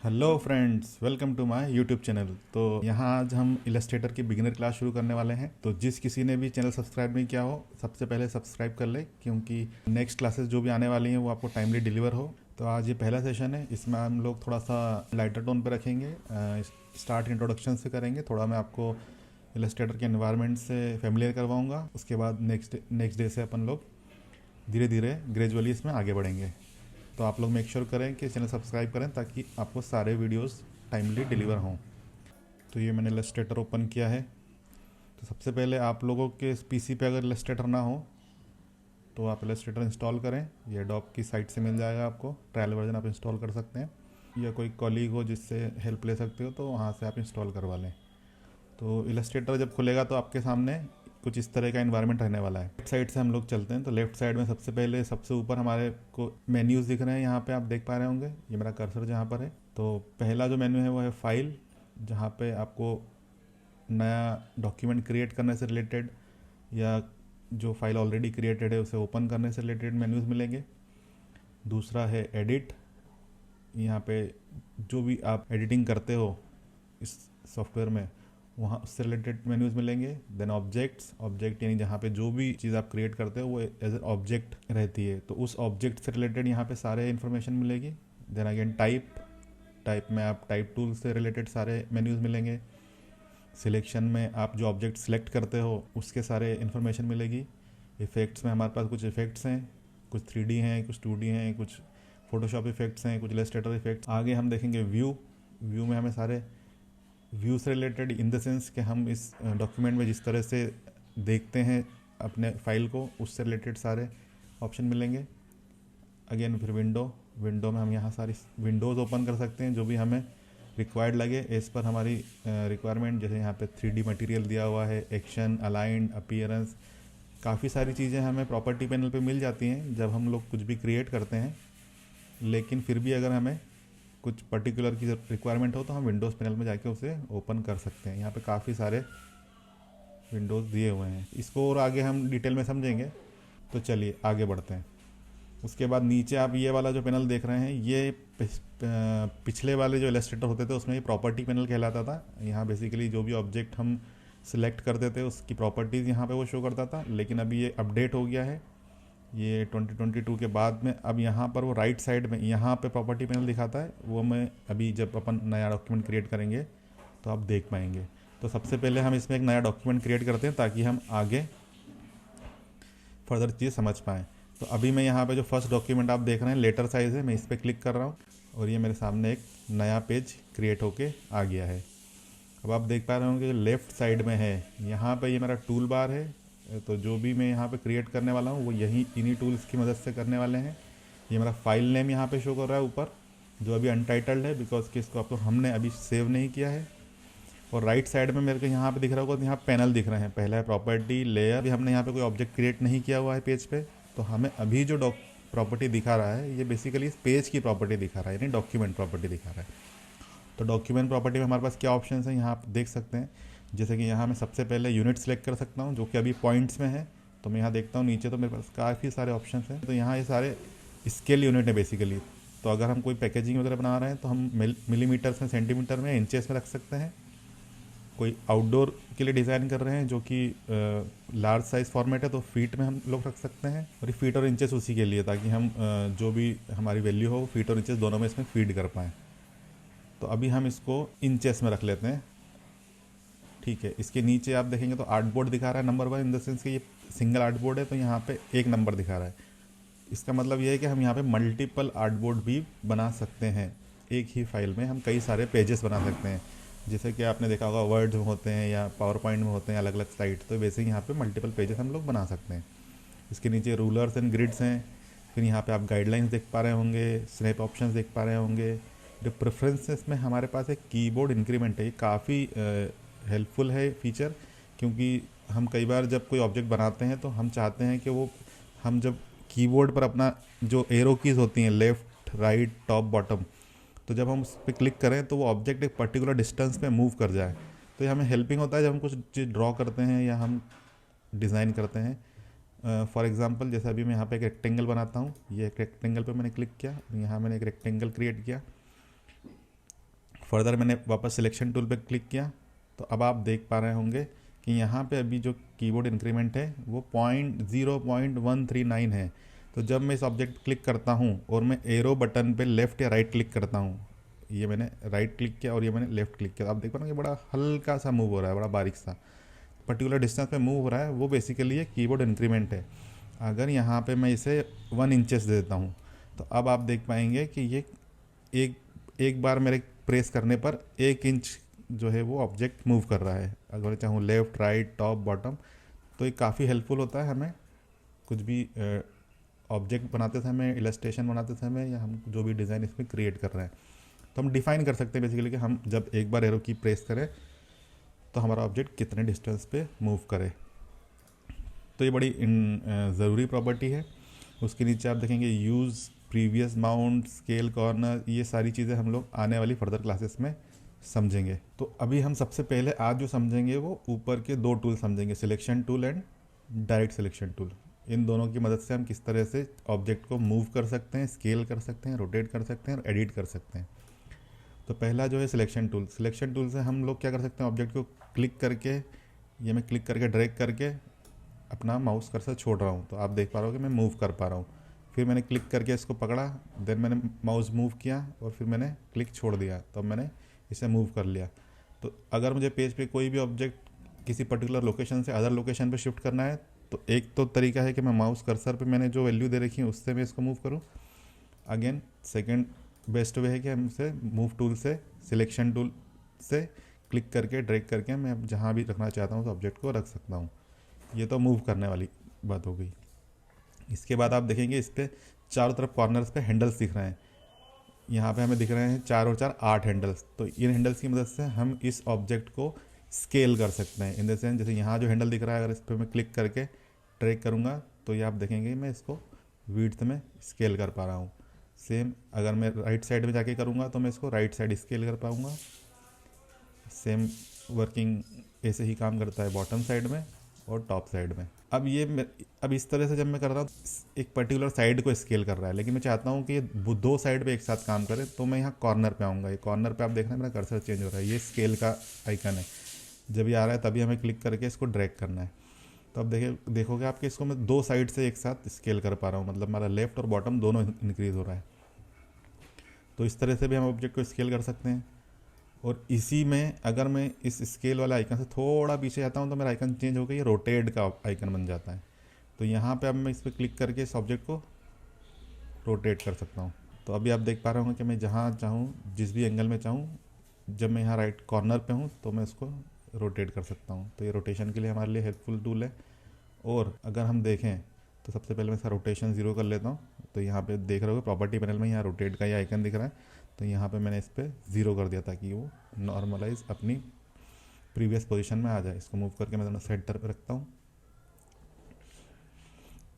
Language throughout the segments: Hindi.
Hello friends, welcome to my YouTube channel. तो यहाँ आज हम इलस्ट्रेटर की बिगिनर क्लास शुरू करने वाले हैं। तो जिस किसी ने भी चैनल सब्सक्राइब नहीं किया हो, सबसे पहले सब्सक्राइब कर ले, क्योंकि नेक्स्ट क्लासेस जो भी आने वाली हैं वो आपको टाइमली डिलीवर हो। तो आज ये पहला सेशन है, इसमें हम लोग थोड़ा सा लाइटर टोन पर रखेंगे। स्टार्ट इंट्रोडक्शन से करेंगे, थोड़ा मैं आपको इलस्ट्रेटर के एनवायरनमेंट से फेमिलियर करवाऊँगा। उसके बाद नेक्स्ट डे से अपन लोग धीरे धीरे ग्रेजुअली इसमें आगे बढ़ेंगे। तो आप लोग मेक श्योर करें कि चैनल सब्सक्राइब करें ताकि आपको सारे वीडियोस टाइमली डिलीवर हों। तो ये मैंने इलस्ट्रेटर ओपन किया है। तो सबसे पहले आप लोगों के पीसी पे अगर इलस्ट्रेटर ना हो तो आप इलस्ट्रेटर इंस्टॉल करें। ये एडोब की साइट से मिल जाएगा आपको, ट्रायल वर्जन आप इंस्टॉल कर सकते हैं, या कोई कॉलीग हो जिससे हेल्प ले सकते हो तो वहाँ से आप इंस्टॉल करवा लें। तो इलस्ट्रेटर जब खुलेगा तो आपके सामने कुछ इस तरह का एनवायरनमेंट रहने वाला है। लेफ्ट साइड से हम लोग चलते हैं। तो लेफ्ट साइड में सबसे पहले सबसे ऊपर हमारे को मेन्यूज़ दिख रहे हैं, यहाँ पे आप देख पा रहे होंगे। ये मेरा कर्सर जहाँ पर है। तो पहला जो मेन्यू है वो है फाइल, जहाँ पे आपको नया डॉक्यूमेंट क्रिएट करने से रिलेटेड या जो फाइल ऑलरेडी क्रिएटेड है उसे ओपन करने से रिलेटेड मेन्यूज़ मिलेंगे। दूसरा है एडिट, यहाँ पे जो भी आप एडिटिंग करते हो इस सॉफ्टवेयर में वहाँ उससे रिलेटेड मेन्यूज़ मिलेंगे। देन ऑब्जेक्ट यानी जहाँ पे जो भी चीज़ आप क्रिएट करते हो वो एज ए ऑब्जेक्ट रहती है, तो उस ऑब्जेक्ट से रिलेटेड यहाँ पे सारे इन्फॉर्मेशन मिलेगी। देन अगेन टाइप में आप टाइप टूल से रिलेटेड सारे मेन्यूज़ मिलेंगे। सिलेक्शन में आप जो ऑब्जेक्ट सेलेक्ट करते हो उसके सारे इन्फॉर्मेशन मिलेगी। इफ़ेक्ट्स में हमारे पास कुछ इफ़ेक्ट्स हैं, कुछ 3D हैं, कुछ 2D हैं, कुछ फोटोशॉप इफ़ेक्ट्स हैं, कुछ इलस्ट्रेटर इफ़ेक्ट्स। आगे हम देखेंगे व्यू में हमें सारे व्यू से रिलेटेड इन द सेंस कि हम इस डॉक्यूमेंट में जिस तरह से देखते हैं अपने फाइल को, उससे रिलेटेड सारे ऑप्शन मिलेंगे। अगेन फिर विंडो में हम यहाँ सारी विंडोज़ ओपन कर सकते हैं जो भी हमें रिक्वायर्ड लगे एज़ पर हमारी रिक्वायरमेंट। जैसे यहाँ पे 3D मटेरियल दिया हुआ है, एक्शन, अलाइंड, अपीयरेंस, काफ़ी सारी चीज़ें हमें प्रॉपर्टी पैनल पे मिल जाती हैं जब हम लोग कुछ भी क्रिएट करते हैं। लेकिन फिर भी अगर हमें कुछ पर्टिकुलर की रिक्वायरमेंट हो तो हम विंडोज़ पैनल में जाके उसे ओपन कर सकते हैं। यहाँ पे काफ़ी सारे विंडोज़ दिए हुए हैं, इसको और आगे हम डिटेल में समझेंगे। तो चलिए आगे बढ़ते हैं। उसके बाद नीचे आप ये वाला जो पैनल देख रहे हैं, ये पिछले वाले जो इलस्ट्रेटर होते थे उसमें ये प्रॉपर्टी पैनल कहलाता था। यहाँ बेसिकली जो भी ऑब्जेक्ट हम सिलेक्ट करते थे उसकी प्रॉपर्टीज़ यहाँ पे वो शो करता था। लेकिन अभी ये अपडेट हो गया है, ये 2022 के बाद में अब यहाँ पर वो राइट साइड में यहाँ पे प्रॉपर्टी पैनल दिखाता है। वो मैं अभी जब अपन नया डॉक्यूमेंट क्रिएट करेंगे तो आप देख पाएंगे। तो सबसे पहले हम इसमें एक नया डॉक्यूमेंट क्रिएट करते हैं ताकि हम आगे फर्दर चीज़ समझ पाएँ। तो अभी मैं यहाँ पे जो फर्स्ट डॉक्यूमेंट आप देख रहे हैं लेटर साइज़ है, मैं इस पर क्लिक कर रहा हूँ और ये मेरे सामने एक नया पेज क्रिएट होके आ गया है। अब आप देख पा रहे होंगे लेफ़्ट साइड में है, यहाँ पे ये मेरा टूल बार है। तो जो भी मैं यहाँ पे क्रिएट करने वाला हूँ वो इन्हीं टूल्स की मदद से करने वाले हैं। ये मेरा फाइल नेम यहाँ पे शो कर रहा है ऊपर, जो अभी अनटाइटल्ड है बिकॉज कि इसको हमने अभी सेव नहीं किया है। और राइट साइड में मेरे को यहाँ पे दिख रहा होगा, तो यहाँ पैनल दिख रहे हैं। पहला है प्रॉपर्टी लेयर, अभी हमने यहाँ पे कोई ऑब्जेक्ट क्रिएट नहीं किया हुआ है पेज पे, तो हमें अभी जो प्रॉपर्टी दिखा रहा है ये बेसिकली इस पेज की प्रॉपर्टी दिखा रहा है, यानी डॉक्यूमेंट प्रॉपर्टी दिखा रहा है। तो डॉक्यूमेंट प्रॉपर्टी में हमारे पास क्या ऑप्शन हैं यहाँ आप देख सकते हैं। जैसे कि यहाँ मैं सबसे पहले यूनिट सेलेक्ट कर सकता हूँ जो कि अभी पॉइंट्स में है। तो मैं यहाँ देखता हूँ नीचे, तो मेरे पास काफ़ी सारे ऑप्शन हैं। तो यहाँ ये सारे स्केल यूनिट है बेसिकली। तो अगर हम कोई पैकेजिंग वगैरह बना रहे हैं तो हम मिलीमीटर्स में, सेंटीमीटर में, इंचेस में रख सकते हैं। कोई आउटडोर के लिए डिज़ाइन कर रहे हैं जो कि लार्ज साइज़ फॉर्मेट है तो फीट में हम लोग रख सकते हैं, और ये फीट और इंचेस उसी के लिए, ताकि हम जो भी हमारी वैल्यू हो फीट और इंचेस दोनों में इसमें फीड कर पाएँ। तो अभी हम इसको इंचेस में रख लेते हैं, ठीक है। इसके नीचे आप देखेंगे तो आर्टबोर्ड दिखा रहा है नंबर 1, इन द सेंस कि ये सिंगल आर्टबोर्ड है तो यहाँ पे एक नंबर दिखा रहा है। इसका मतलब ये है कि हम यहाँ पे मल्टीपल आर्टबोर्ड भी बना सकते हैं। एक ही फाइल में हम कई सारे पेजेस बना सकते हैं, जैसे कि आपने देखा होगा वर्ड में होते हैं या पावर पॉइंट में होते हैं अलग अलग स्लाइड, तो वैसे ही यहाँ पे मल्टीपल पेजेस हम लोग बना सकते हैं। इसके नीचे रूलर्स एंड ग्रिड्स हैं। फिर यहाँ पे आप गाइडलाइंस देख पा रहे होंगे, स्नैप ऑप्शंस देख पा रहे होंगे। जो प्रेफरेंसेस में हमारे पास एक कीबोर्ड इंक्रीमेंट है, ये काफ़ी हेल्पफुल है फीचर, क्योंकि हम कई बार जब कोई ऑब्जेक्ट बनाते हैं तो हम चाहते हैं कि वो हम जब कीबोर्ड पर अपना जो एरो कीज़ होती हैं लेफ़्ट, राइट, टॉप, बॉटम, तो जब हम उस पर क्लिक करें तो वो ऑब्जेक्ट एक पर्टिकुलर डिस्टेंस पे मूव कर जाए। तो ये हमें हेल्पिंग होता है जब हम कुछ चीज़ ड्रॉ करते हैं या हम डिज़ाइन करते हैं। फॉर एग्जांपल जैसे अभी मैं यहाँ पे एक रेक्टेंगल बनाता हूँ, ये एक रेक्टेंगल पे मैंने क्लिक किया, यहाँ मैंने एक रेक्टेंगल क्रिएट किया। फर्दर मैंने वापस सिलेक्शन टूल पे क्लिक किया, तो अब आप देख पा रहे होंगे कि यहाँ पे अभी जो कीबोर्ड इंक्रीमेंट है वो 0.139 है। तो जब मैं इस ऑब्जेक्ट क्लिक करता हूँ और मैं एरो बटन पे लेफ़्ट या राइट क्लिक करता हूँ, ये मैंने राइट क्लिक किया और ये मैंने लेफ़्ट क्लिक किया, तो आप देख पा रहे हैं कि बड़ा हल्का सा मूव हो रहा है, बड़ा बारीक सा पर्टिकुलर डिस्टेंस पे मूव हो रहा है। वो बेसिकली ये कीबोर्ड इंक्रीमेंट है। अगर यहाँ पे मैं इसे 1 इंचेस दे देता हूँ, तो अब आप देख पाएंगे कि ये एक एक बार मेरे प्रेस करने पर 1 इंच जो है वो ऑब्जेक्ट मूव कर रहा है। अगर मैं चाहूँ लेफ़्ट राइट टॉप बॉटम, तो ये काफ़ी हेल्पफुल होता है हमें कुछ भी ऑब्जेक्ट बनाते समय, इलस्ट्रेशन बनाते समय, या हम जो भी डिज़ाइन इसमें क्रिएट कर रहे हैं। तो हम डिफ़ाइन कर सकते हैं बेसिकली कि हम जब एक बार एरो की प्रेस करें तो हमारा ऑब्जेक्ट कितने डिस्टेंस पे मूव करे। तो ये बड़ी ज़रूरी प्रॉपर्टी है। उसके नीचे आप देखेंगे use previous mount, scale corner, ये सारी चीज़ें हम लोग आने वाली फर्दर क्लासेस में समझेंगे। तो अभी हम सबसे पहले आज जो समझेंगे वो ऊपर के 2 टूल समझेंगे, selection tool and direct selection tool. इन दोनों की मदद से हम किस तरह से ऑब्जेक्ट को मूव कर सकते हैं, स्केल कर सकते हैं, रोटेट कर सकते हैं और एडिट कर सकते हैं। तो पहला जो है सिलेक्शन टूल। सिलेक्शन टूल से हम लोग क्या कर सकते हैं, ऑब्जेक्ट को क्लिक करके, ये मैं क्लिक करके ड्रैग करके अपना माउस कर्सर छोड़ रहा हूँ, तो आप देख पा रहे हो कि मैं मूव कर पा रहा हूँ। फिर मैंने क्लिक करके इसको पकड़ा, देन मैंने माउस मूव किया और फिर मैंने क्लिक छोड़ दिया, तब मैंने इसे मूव कर लिया। तो अगर मुझे पेज पे कोई भी ऑब्जेक्ट किसी पर्टिकुलर लोकेशन से अदर लोकेशन पे शिफ्ट करना है, तो एक तो तरीका है कि मैं माउस कर्सर पे मैंने जो वैल्यू दे रखी है उससे मैं इसको मूव करूँ। अगेन सेकंड बेस्ट वे है कि हम इसे मूव टूल से, सिलेक्शन टूल से क्लिक करके ड्रैग करके मैं जहाँ भी रखना चाहता हूँ उस ऑब्जेक्ट को रख सकता हूँ। ये तो मूव करने वाली बात हो गई। इसके बाद आप देखेंगे इस पर चारों तरफ कॉर्नर्स पे हैंडल्स दिख रहे हैं। यहाँ पे हमें दिख रहे हैं 4 और 4 8 हैंडल्स। तो इन हैंडल्स की मदद से हम इस ऑब्जेक्ट को स्केल कर सकते हैं। इन द सेंस जैसे यहाँ जो हैंडल दिख रहा है, अगर इस पर मैं क्लिक करके ट्रैक करूँगा तो ये आप देखेंगे मैं इसको विड्थ में स्केल कर पा रहा हूँ। सेम अगर मैं राइट साइड में जाके करूँगा तो मैं इसको राइट साइड स्केल कर पाऊँगा। सेम वर्किंग ऐसे ही काम करता है बॉटम साइड में और टॉप साइड में। अब इस तरह से जब मैं कर रहा हूँ, एक पर्टिकुलर साइड को स्केल कर रहा है, लेकिन मैं चाहता हूँ कि ये 2 साइड पे एक साथ काम करे, तो मैं यहाँ कॉर्नर पे आऊँगा। ये कॉर्नर पे आप देख रहे हैं मेरा कर्सर चेंज हो रहा है, ये स्केल का आइकन है। जब ये आ रहा है तभी हमें क्लिक करके इसको ड्रैग करना है। तो अब देखोगे आपके इसको मैं 2 साइड से एक साथ स्केल कर पा रहा हूँ, मतलब हमारा लेफ्ट और बॉटम दोनों इंक्रीज़ हो रहा है। तो इस तरह से भी हम ऑब्जेक्ट को स्केल कर सकते हैं। और इसी में अगर मैं इस स्केल वाले आइकन से थोड़ा पीछे जाता हूँ तो मेरा आइकन चेंज होकर ये रोटेट का आइकन बन जाता है। तो यहाँ पे अब मैं इस पर क्लिक करके इस ऑब्जेक्ट को रोटेट कर सकता हूँ। तो अभी आप देख पा रहे होंगे कि मैं जहाँ चाहूँ, जिस भी एंगल में चाहूँ, जब मैं यहाँ राइट कॉर्नर पे हूँ तो मैं इसको रोटेट कर सकता हूँ। तो ये रोटेशन के लिए हमारे लिए हेल्पफुल टूल है। और अगर हम देखें तो सबसे पहले मैं इसका रोटेशन 0 कर लेता हूँ। तो यहाँ पे देख रहे हो प्रॉपर्टी पैनल में यहाँ रोटेट का ये आइकन दिख रहा है, तो यहाँ पे मैंने इस पर 0 कर दिया ताकि वो नॉर्मलाइज अपनी प्रीवियस पोजीशन में आ जाए। इसको मूव करके मैं दोनों सेंटर पे रखता हूँ।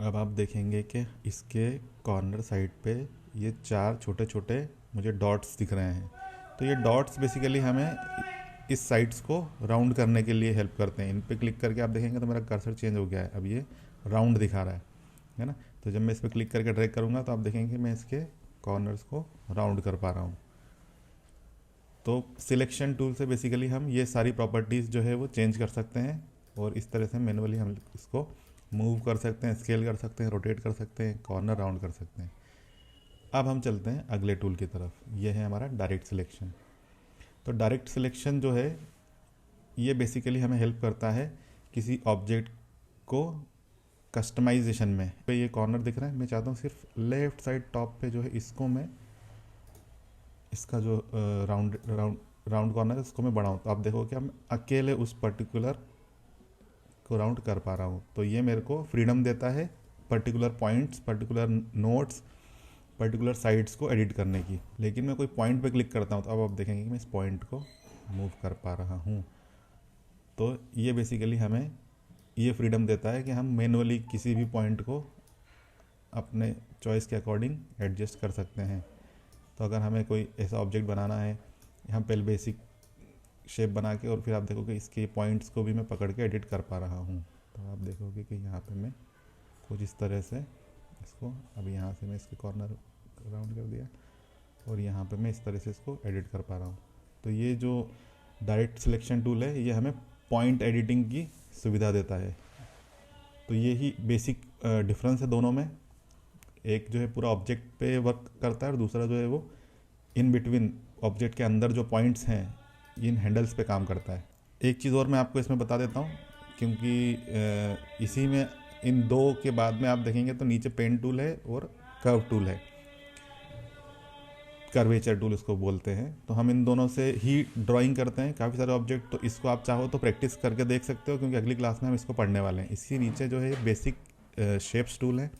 अब आप देखेंगे कि इसके कॉर्नर साइड पे ये 4 छोटे छोटे मुझे डॉट्स दिख रहे हैं। तो ये डॉट्स बेसिकली हमें इस साइड्स को राउंड करने के लिए हेल्प करते हैं। इन पे क्लिक करके आप देखेंगे तो मेरा कर्सर चेंज हो गया है, अब ये राउंड दिखा रहा है ना। तो जब मैं इस पर क्लिक करके ड्रैग करूँगा तो आप देखेंगे मैं इसके कॉर्नर्स को राउंड कर पा रहा हूँ। तो सिलेक्शन टूल से बेसिकली हम ये सारी प्रॉपर्टीज़ जो है वो चेंज कर सकते हैं, और इस तरह से मैनुअली हम इसको मूव कर सकते हैं, स्केल कर सकते हैं, रोटेट कर सकते हैं, कॉर्नर राउंड कर सकते हैं। अब हम चलते हैं अगले टूल की तरफ। ये है हमारा डायरेक्ट सिलेक्शन। तो डायरेक्ट सिलेक्शन जो है ये बेसिकली हमें हेल्प करता है किसी ऑब्जेक्ट को कस्टमाइजेशन में। पे ये कॉर्नर दिख रहा है, मैं चाहता हूँ सिर्फ लेफ्ट साइड टॉप पे जो है इसको मैं, इसका जो राउंड कॉर्नर है इसको मैं बढ़ाऊँ। तो आप देखो कि मैं अकेले उस पर्टिकुलर को राउंड कर पा रहा हूँ। तो ये मेरे को फ्रीडम देता है particular points, particular notes, particular sides को एडिट करने की। लेकिन मैं कोई पॉइंट पे क्लिक करता हूँ तो अब आप देखेंगे कि मैं इस पॉइंट को मूव कर पा रहा हूँ। तो ये बेसिकली हमें ये फ्रीडम देता है कि हम मैनुअली किसी भी पॉइंट को अपने चॉइस के अकॉर्डिंग एडजस्ट कर सकते हैं। तो अगर हमें कोई ऐसा ऑब्जेक्ट बनाना है, हम पहले बेसिक शेप बना के, और फिर आप देखोगे इसके पॉइंट्स को भी मैं पकड़ के एडिट कर पा रहा हूँ। तो आप देखोगे कि यहाँ पे मैं कुछ इस तरह से इसको, अभी यहाँ से मैं इसके कॉर्नर राउंड कर दिया और यहाँ पे मैं इस तरह से इसको एडिट कर पा रहा हूँ। तो ये जो डायरेक्ट सिलेक्शन टूल है ये हमें पॉइंट एडिटिंग की सुविधा देता है। तो ये ही बेसिक डिफरेंस है दोनों में। एक जो है पूरा ऑब्जेक्ट पे वर्क करता है और दूसरा जो है वो इन बिटवीन ऑब्जेक्ट के अंदर जो पॉइंट्स हैं इन हैंडल्स पे काम करता है। एक चीज़ और मैं आपको इसमें बता देता हूँ, क्योंकि इसी में इन दो के बाद में आप देखेंगे तो नीचे पेन टूल है और कर्व टूल है, कर्वेचर टूल इसको बोलते हैं। तो हम इन दोनों से ही ड्राइंग करते हैं काफ़ी सारे ऑब्जेक्ट। तो इसको आप चाहो तो प्रैक्टिस करके देख सकते हो, क्योंकि अगली क्लास में हम इसको पढ़ने वाले हैं। इसी नीचे जो है बेसिक शेप्स टूल है,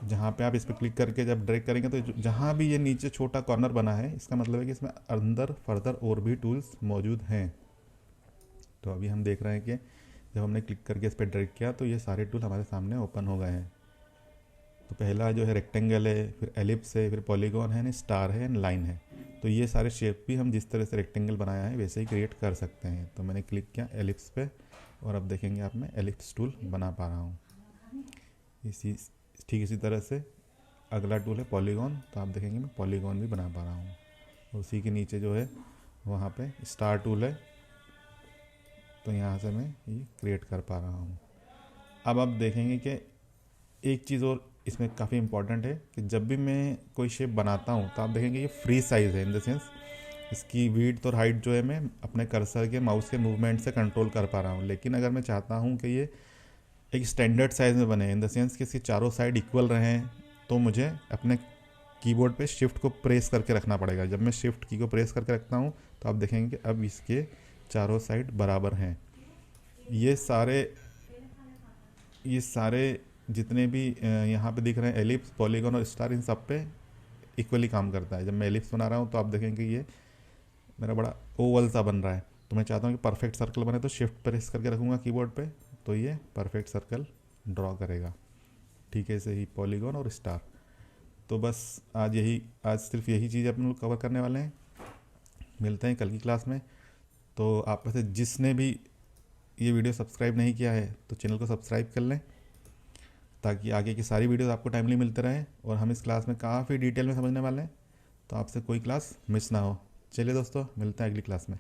जहाँ पे आप इस पर क्लिक करके जब ड्रैग करेंगे तो जहाँ भी ये नीचे छोटा कॉर्नर बना है इसका मतलब है कि इसमें अंदर फर्दर और भी टूल्स मौजूद हैं। तो अभी हम देख रहे हैं कि जब हमने क्लिक करके इस पर ड्रैग किया तो ये सारे टूल हमारे सामने ओपन हो गए हैं। तो पहला जो है रेक्टेंगल है, फिर एलिप्स है, फिर पॉलीगॉन है, स्टार है, लाइन है। तो ये सारे शेप भी हम जिस तरह से रेक्टेंगल बनाया है वैसे ही क्रिएट कर सकते हैं। तो मैंने क्लिक किया एलिप्स पे और अब देखेंगे आप मैं एलिप्स टूल बना पा रहा हूँ। ठीक इसी तरह से अगला टूल है पॉलीगॉन, तो आप देखेंगे मैं पॉलीगॉन भी बना पा रहा हूँ। और उसी के नीचे जो है वहाँ पे स्टार टूल है, तो यहाँ से मैं ये क्रिएट कर पा रहा हूँ। अब आप देखेंगे कि एक चीज़ और इसमें काफ़ी इंपॉर्टेंट है कि जब भी मैं कोई शेप बनाता हूँ तो आप देखेंगे ये फ्री साइज़ है, इन द सेंस इसकी विड्थ और हाइट जो है मैं अपने कर्सर के माउस के मूवमेंट से कंट्रोल कर पा रहा हूँ। लेकिन अगर मैं चाहता हूँ कि ये एक स्टैंडर्ड साइज़ में बने, इन द सेंस कि इसकी चारों साइड इक्वल रहें, तो मुझे अपने कीबोर्ड पे शिफ्ट को प्रेस करके रखना पड़ेगा। जब मैं शिफ्ट की को प्रेस करके रखता हूँ तो आप देखेंगे कि अब इसके चारों साइड बराबर हैं। ये सारे जितने भी यहाँ पे दिख रहे हैं एलिप्स, पॉलीगॉन और स्टार, इन सब पे इक्वली काम करता है। जब मैं एलिप्स बना रहा हूँ तो आप देखेंगे ये मेरा बड़ा ओवल सा बन रहा है। तो मैं चाहता हूँ कि परफेक्ट सर्कल बने, तो शिफ्ट प्रेस करके रखूँगा कीबोर्ड पे, तो ये परफेक्ट सर्कल ड्रॉ करेगा। ठीक है, ऐसे ही पॉलीगॉन और स्टार। तो बस आज सिर्फ यही चीज़ अपन लोग कवर करने वाले हैं। मिलते हैं कल की क्लास में। तो आप में से जिसने भी ये वीडियो सब्सक्राइब नहीं किया है तो चैनल को सब्सक्राइब कर लें, ताकि आगे की सारी वीडियोस आपको टाइमली मिलते रहें। और हम इस क्लास में काफ़ी डिटेल में समझने वाले हैं, तो आपसे कोई क्लास मिस ना हो। चलिए दोस्तों, मिलते हैं अगली क्लास में।